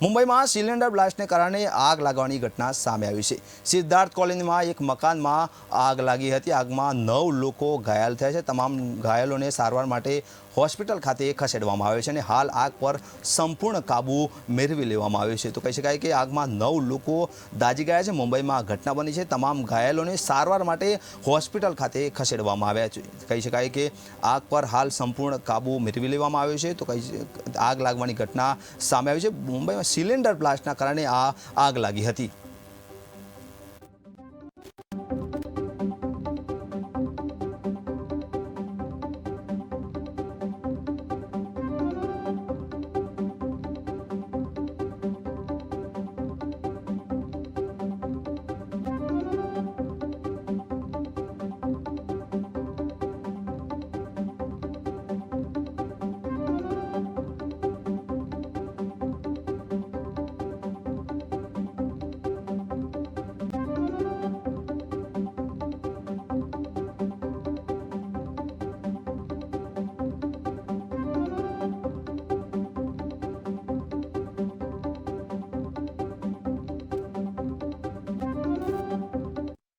મુંબઈમાં સિલિન્ડર બ્લાસ્ટને કારણે આગ લાગવાની ઘટના સામે આવી છે। સિદ્ધાર્થ કોલોનીમાં એક મકાનમાં આગ લાગી હતી। આગમાં 9 લોકો ઘાયલ થયા છે। તમામ ઘાયલોને સારવાર માટે હોસ્પિટલ ખાતે ખસેડવામાં આવ્યા છે અને હાલ આગ પર સંપૂર્ણ કાબુ મેળવી લેવામાં આવ્યો છે। તો કહી શકાય કે આગમાં 9 લોકો દાઝી ગયા છે। મુંબઈમાં આ ઘટના બની છે। તમામ ઘાયલોને સારવાર માટે હોસ્પિટલ ખાતે ખસેડવામાં આવ્યા છે। કહી શકાય કે આગ પર હાલ સંપૂર્ણ કાબુ મેળવી લેવામાં આવ્યો છે। તો આગ લાગવાની ઘટના સામે આવી છે। મુંબઈમાં સિલિન્ડર બ્લાસ્ટના કારણે આ આગ લાગી હતી।